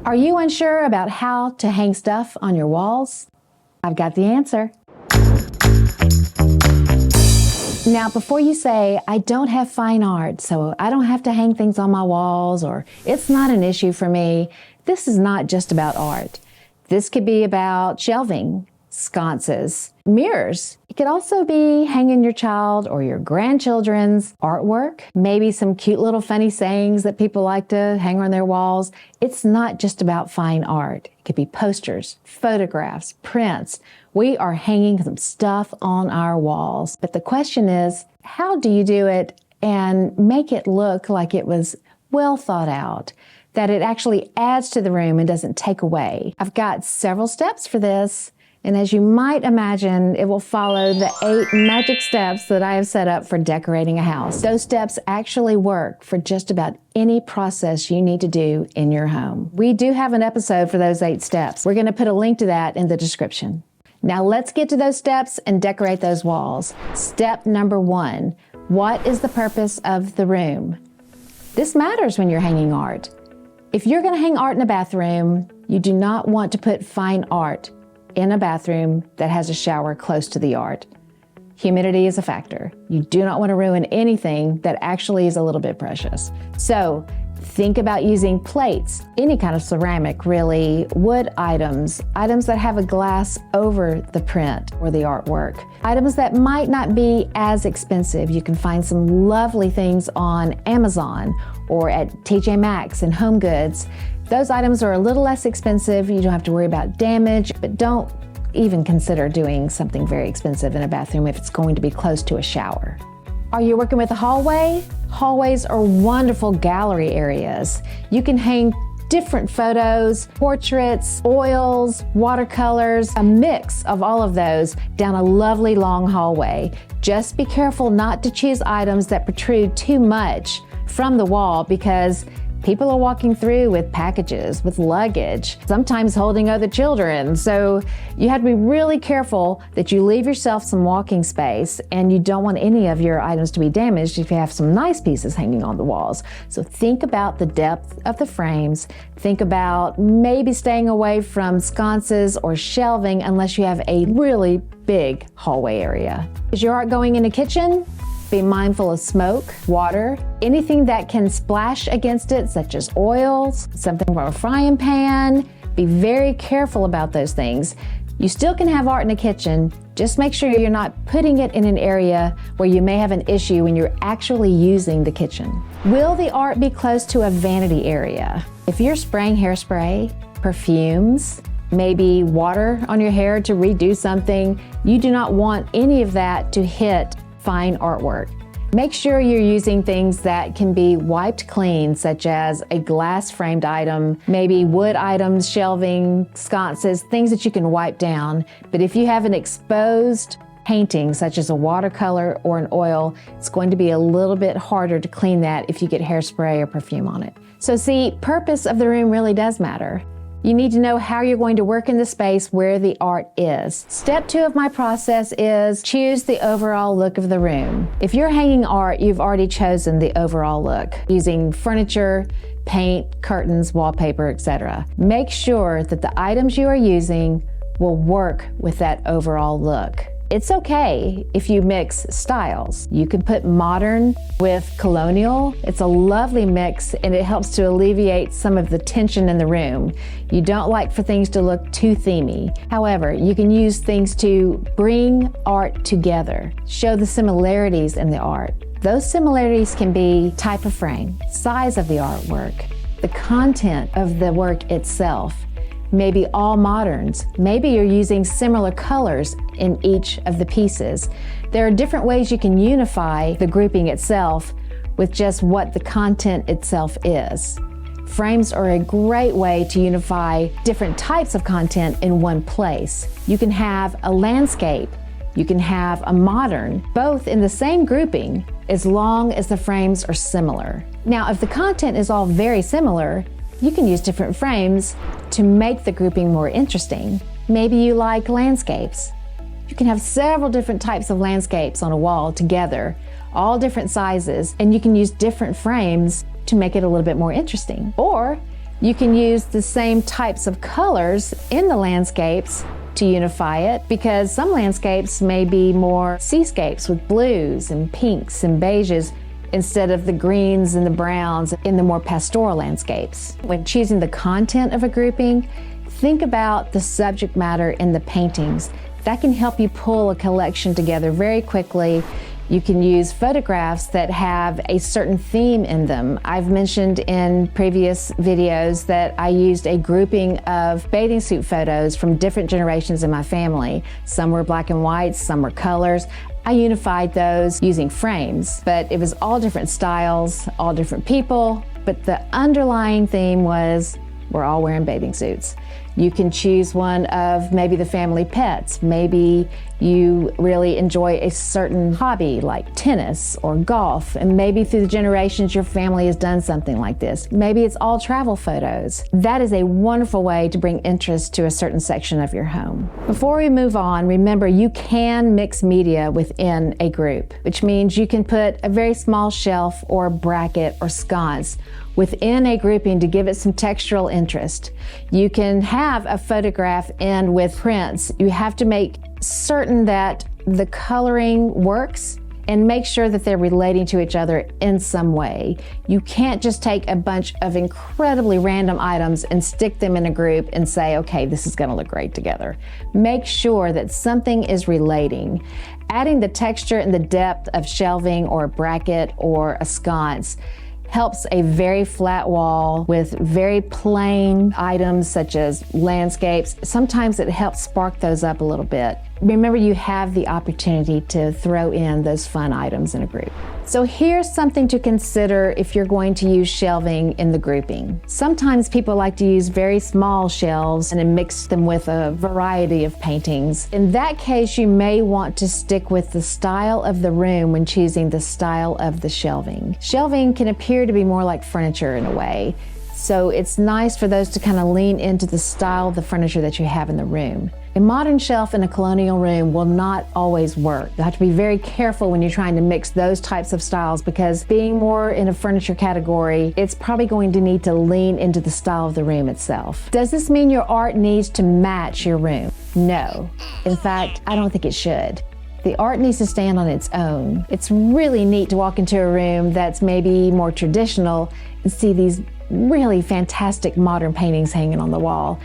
Are you unsure about how to hang stuff on your walls? I've got the answer. Now, before you say, I don't have fine art, so I don't have to hang things on my walls, or it's not an issue for me, this is not just about art. This could be about shelving, sconces, mirrors. It could also be hanging your child or your grandchildren's artwork, maybe some cute little funny sayings that people like to hang on their walls. It's not just about fine art. It could be posters, photographs, prints. We are hanging some stuff on our walls. But the question is, how do you do it and make it look like it was well thought out, that it actually adds to the room and doesn't take away? I've got several steps for this. And as you might imagine, it will follow the 8 magic steps that I have set up for decorating a house. Those steps actually work for just about any process you need to do in your home. We do have an episode for those 8 steps. We're going to put a link to that in the description. Now let's get to those steps and decorate those walls. Step number 1, what is the purpose of the room? This matters when you're hanging art. If you're going to hang art in a bathroom, you do not want to put fine art in a bathroom that has a shower close to the art. Humidity is a factor. You do not want to ruin anything that actually is a little bit precious. So think about using plates, any kind of ceramic really, wood items, items that have a glass over the print or the artwork, items that might not be as expensive. You can find some lovely things on Amazon or at TJ Maxx and Home Goods. Those items are a little less expensive. You don't have to worry about damage, but don't even consider doing something very expensive in a bathroom if it's going to be close to a shower. Are you working with a hallway? Hallways are wonderful gallery areas. You can hang different photos, portraits, oils, watercolors, a mix of all of those down a lovely long hallway. Just be careful not to choose items that protrude too much from the wall, because people are walking through with packages, with luggage, sometimes holding other children. So you have to be really careful that you leave yourself some walking space, and you don't want any of your items to be damaged if you have some nice pieces hanging on the walls. So think about the depth of the frames. Think about maybe staying away from sconces or shelving unless you have a really big hallway area. Is your art going in the kitchen? Be mindful of smoke, water, anything that can splash against it, such as oils, something from a frying pan. Be very careful about those things. You still can have art in the kitchen, just make sure you're not putting it in an area where you may have an issue when you're actually using the kitchen. Will the art be close to a vanity area? If you're spraying hairspray, perfumes, maybe water on your hair to redo something, you do not want any of that to hit fine artwork. Make sure you're using things that can be wiped clean, such as a glass framed item, maybe wood items, shelving, sconces, things that you can wipe down. But if you have an exposed painting, such as a watercolor or an oil, it's going to be a little bit harder to clean that if you get hairspray or perfume on it. So see, purpose of the room really does matter. You need to know how you're going to work in the space where the art is. Step 2 of my process is choose the overall look of the room. If you're hanging art, you've already chosen the overall look using furniture, paint, curtains, wallpaper, etc. Make sure that the items you are using will work with that overall look. It's okay if you mix styles. You can put modern with colonial. It's a lovely mix, and it helps to alleviate some of the tension in the room. You don't like for things to look too themey. However, you can use things to bring art together, show the similarities in the art. Those similarities can be type of frame, size of the artwork, the content of the work itself. Maybe all moderns. Maybe you're using similar colors in each of the pieces. There are different ways you can unify the grouping itself with just what the content itself is. Frames are a great way to unify different types of content in one place. You can have a landscape, you can have a modern, both in the same grouping, as long as the frames are similar. Now, if the content is all very similar, you can use different frames to make the grouping more interesting. Maybe you like landscapes. You can have several different types of landscapes on a wall together, all different sizes, and you can use different frames to make it a little bit more interesting. Or You can use the same types of colors in the landscapes to unify it, because some landscapes may be more seascapes with blues and pinks and beiges instead of the greens and the browns in the more pastoral landscapes. When choosing the content of a grouping, think about the subject matter in the paintings. That can help you pull a collection together very quickly. You can use photographs that have a certain theme in them. I've mentioned in previous videos that I used a grouping of bathing suit photos from different generations in my family. Some were black and white, some were colors. I unified those using frames, but it was all different styles, all different people, but the underlying theme was we're all wearing bathing suits. You can choose one of maybe the family pets. Maybe you really enjoy a certain hobby like tennis or golf, and maybe through the generations your family has done something like this. Maybe it's all travel photos. That is a wonderful way to bring interest to a certain section of your home. Before we move on, remember you can mix media within a group, which means you can put a very small shelf or bracket or sconce within a grouping to give it some textural interest. You can have a photograph in with prints. You have to make certain that the coloring works and make sure that they're relating to each other in some way. You can't just take a bunch of incredibly random items and stick them in a group and say, okay, this is gonna look great together. Make sure that something is relating. Adding the texture and the depth of shelving or a bracket or a sconce helps a very flat wall with very plain items such as landscapes. Sometimes it helps spark those up a little bit. Remember, you have the opportunity to throw in those fun items in a group. So here's something to consider if you're going to use shelving in the grouping. Sometimes people like to use very small shelves and then mix them with a variety of paintings. In that case, you may want to stick with the style of the room when choosing the style of the shelving. Shelving can appear to be more like furniture in a way. So it's nice for those to kind of lean into the style of the furniture that you have in the room. A modern shelf in a colonial room will not always work. You have to be very careful when you're trying to mix those types of styles, because being more in a furniture category, it's probably going to need to lean into the style of the room itself. Does this mean your art needs to match your room? No. In fact, I don't think it should. The art needs to stand on its own. It's really neat to walk into a room that's maybe more traditional and see these really fantastic modern paintings hanging on the wall.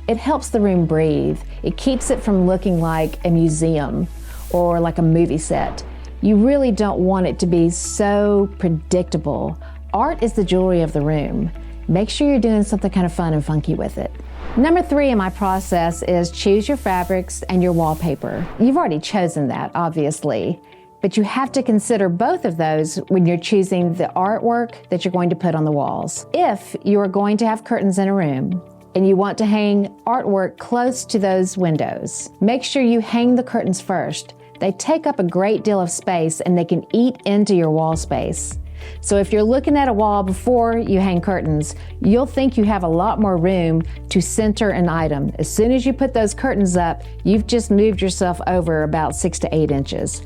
It helps the room breathe. It keeps it from looking like a museum or like a movie set. You really don't want it to be so predictable. Art is the jewelry of the room. Make sure you're doing something kind of fun and funky with it. Number 3 in my process is choose your fabrics and your wallpaper. You've already chosen that, obviously, but you have to consider both of those when you're choosing the artwork that you're going to put on the walls. If you are going to have curtains in a room and you want to hang artwork close to those windows, make sure you hang the curtains first. They take up a great deal of space and they can eat into your wall space. So if you're looking at a wall before you hang curtains, you'll think you have a lot more room to center an item. As soon as you put those curtains up, you've just moved yourself over about 6 to 8 inches.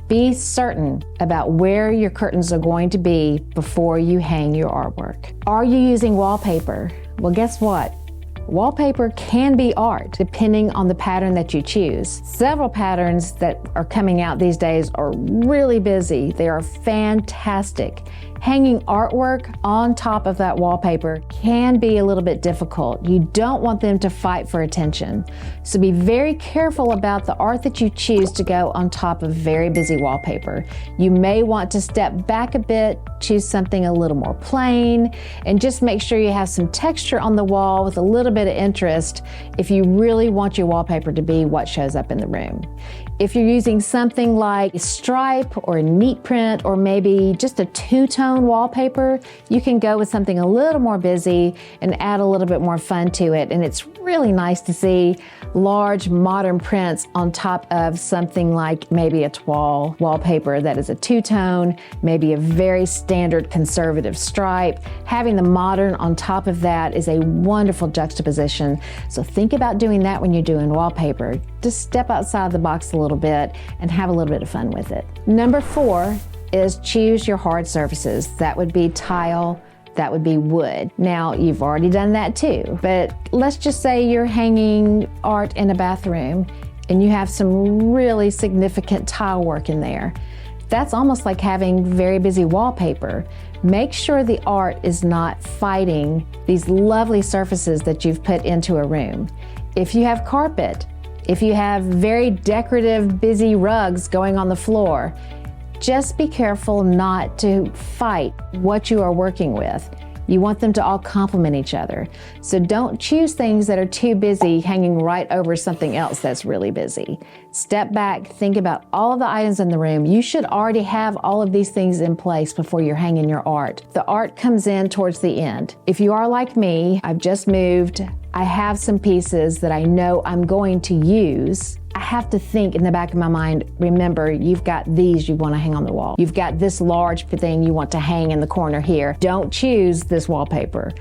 Be certain about where your curtains are going to be before you hang your artwork. Are you using wallpaper? Well, guess what? Wallpaper can be art depending on the pattern that you choose. Several patterns that are coming out these days are really busy. They are fantastic. Hanging artwork on top of that wallpaper can be a little bit difficult. You don't want them to fight for attention. So be very careful about the art that you choose to go on top of very busy wallpaper. You may want to step back a bit, choose something a little more plain, and just make sure you have some texture on the wall with a little bit of interest if you really want your wallpaper to be what shows up in the room. If you're using something like a stripe or a neat print or maybe just a two-tone wallpaper, you can go with something a little more busy and add a little bit more fun to it. And it's really nice to see large modern prints on top of something like maybe a toile wallpaper that is a two-tone, maybe a very standard conservative stripe. Having the modern on top of that is a wonderful juxtaposition. So think about doing that when you're doing wallpaper. Just step outside the box a little bit and have a little bit of fun with it. Number 4 is choose your hard surfaces. That would be tile, That would be wood. Now, you've already done that too, but let's just say you're hanging art in a bathroom and you have some really significant tile work in there. That's almost like having very busy wallpaper. Make sure the art is not fighting these lovely surfaces that you've put into a room. If you have carpet, if you have very decorative, busy rugs going on the floor, just be careful not to fight what you are working with. You want them to all complement each other. So don't choose things that are too busy hanging right over something else that's really busy. Step back, think about all of the items in the room. You should already have all of these things in place before you're hanging your art. The art comes in towards the end. If you are like me, I've just moved, I have some pieces that I know I'm going to use. I have to think in the back of my mind, remember, you've got these you want to hang on the wall. You've got this large thing you want to hang in the corner here. Don't choose this wallpaper.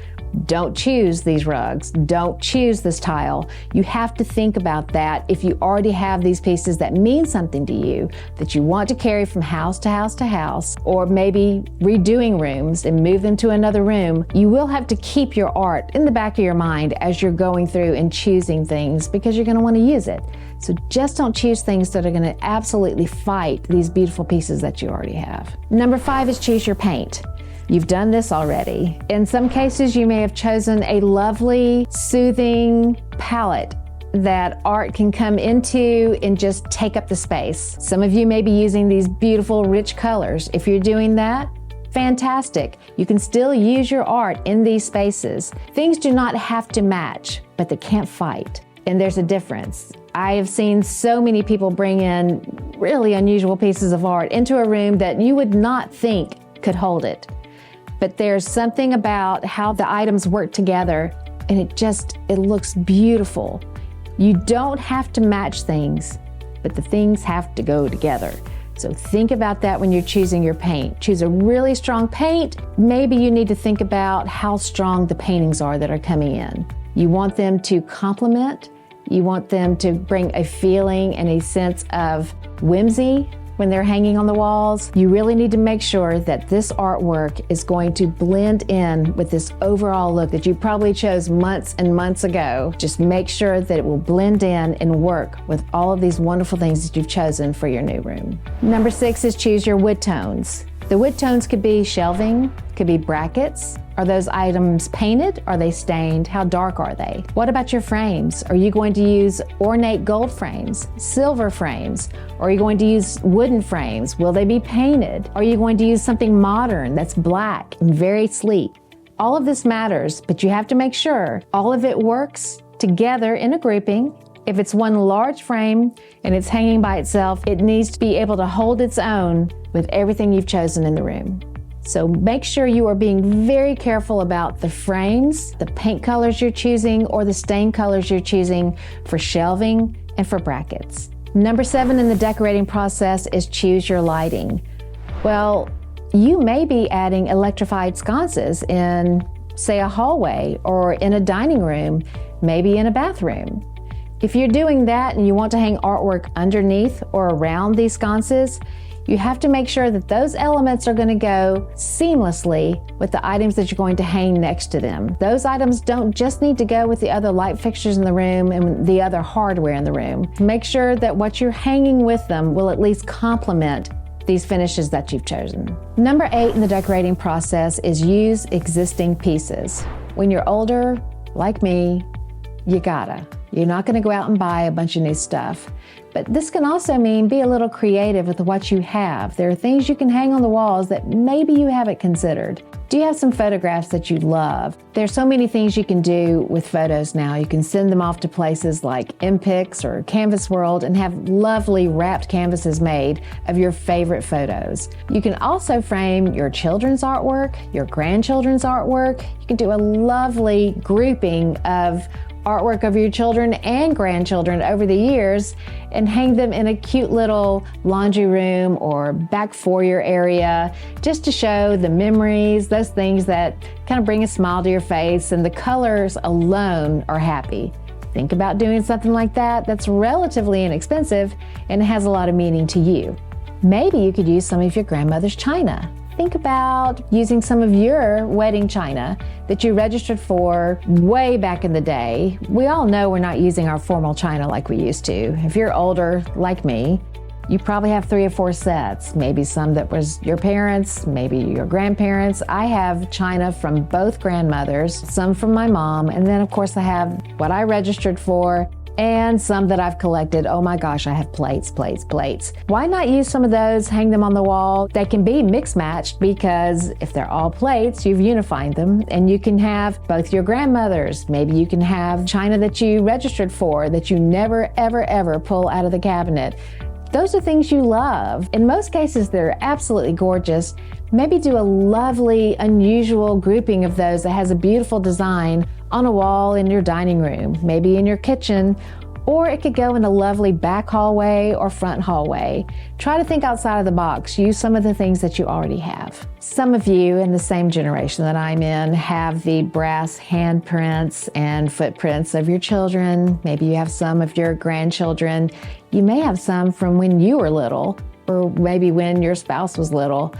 Don't choose these rugs. Don't choose this tile. You have to think about that if you already have these pieces that mean something to you, that you want to carry from house to house to house, or maybe redoing rooms and move them to another room. You will have to keep your art in the back of your mind as you're going through and choosing things because you're going to want to use it. So just don't choose things that are going to absolutely fight these beautiful pieces that you already have. Number 5 is choose your paint. You've done this already. In some cases, you may have chosen a lovely, soothing palette that art can come into and just take up the space. Some of you may be using these beautiful, rich colors. If you're doing that, fantastic. You can still use your art in these spaces. Things do not have to match, but they can't fight. And there's a difference. I have seen so many people bring in really unusual pieces of art into a room that you would not think could hold it. But there's something about how the items work together and it looks beautiful. You don't have to match things, but the things have to go together. So think about that when you're choosing your paint. Choose a really strong paint. Maybe you need to think about how strong the paintings are that are coming in. You want them to complement. You want them to bring a feeling and a sense of whimsy when they're hanging on the walls. You really need to make sure that this artwork is going to blend in with this overall look that you probably chose months and months ago. Just make sure that it will blend in and work with all of these wonderful things that you've chosen for your new room. Number 6 is choose your wood tones. The wood tones could be shelving, could be brackets. Are those items painted? Are they stained? How dark are they? What about your frames? Are you going to use ornate gold frames, silver frames? Or are you going to use wooden frames? Will they be painted? Are you going to use something modern that's black and very sleek? All of this matters, but you have to make sure all of it works together in a grouping. If it's one large frame and it's hanging by itself, it needs to be able to hold its own with everything you've chosen in the room. So make sure you are being very careful about the frames, the paint colors you're choosing, or the stain colors you're choosing for shelving and for brackets. Number 7 in the decorating process is choose your lighting. Well, you may be adding electrified sconces in, say, a hallway or in a dining room, maybe in a bathroom. If you're doing that and you want to hang artwork underneath or around these sconces, you have to make sure that those elements are going to go seamlessly with the items that you're going to hang next to them. Those items don't just need to go with the other light fixtures in the room and the other hardware in the room. Make sure that what you're hanging with them will at least complement these finishes that you've chosen. Number 8 in the decorating process is use existing pieces. When you're older, like me, you're not going to go out and buy a bunch of new stuff. But this can also mean be a little creative with what you have. There are things you can hang on the walls that maybe you haven't considered. Do you have some photographs that you love? There's so many things you can do with photos now. You can send them off to places like MPix or Canvas World and have lovely wrapped canvases made of your favorite photos. You can also frame your children's artwork, your grandchildren's artwork. You can do a lovely grouping of artwork of your children and grandchildren over the years and hang them in a cute little laundry room or back foyer area just to show the memories, those things that kind of bring a smile to your face, and the colors alone are happy. Think about doing something like that that's relatively inexpensive and has a lot of meaning to you. Maybe you could use some of your grandmother's china. think about using some of your wedding china that you registered for way back in the day. We all know we're not using our formal china like we used to. If you're older, like me, you probably have 3 or 4 sets, maybe some that was your parents, maybe your grandparents. I have china from both grandmothers, some from my mom, and then of course I have what I registered for and some that I've collected. Oh my gosh, I have plates. Why not use some of those, hang them on the wall? They can be mix matched because if they're all plates, you've unified them, and you can have both your grandmothers. Maybe you can have china that you registered for that you never, ever pull out of the cabinet. Those are things you love. In most cases, they're absolutely gorgeous. Maybe do a lovely, unusual grouping of those that has a beautiful design on a wall in your dining room, maybe in your kitchen, or it could go in a lovely back hallway or front hallway. Try to think outside of the box. Use some of the things that you already have. Some of you in the same generation that I'm in have the brass handprints and footprints of your children. Maybe you have some of your grandchildren. You may have some from when you were little, or maybe when your spouse was little.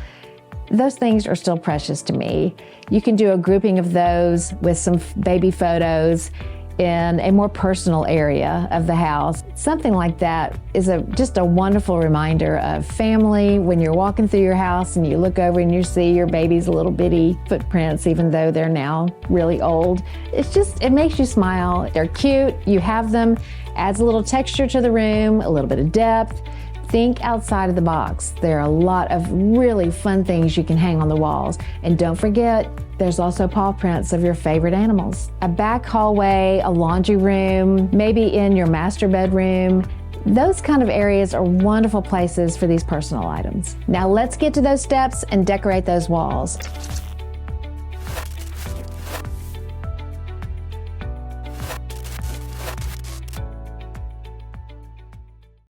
Those things are still precious to me. You can do a grouping of those with some baby photos in a more personal area of the house. Something like that is just a wonderful reminder of family. When you're walking through your house and you look over and you see your baby's little bitty footprints, even though they're now really old, it makes you smile. They're cute, you have them, adds a little texture to the room, a little bit of depth. Think outside of the box. There are a lot of really fun things you can hang on the walls. And don't forget, there's also paw prints of your favorite animals. A back hallway, a laundry room, maybe in your master bedroom. Those kind of areas are wonderful places for these personal items. Now let's get to those steps and decorate those walls.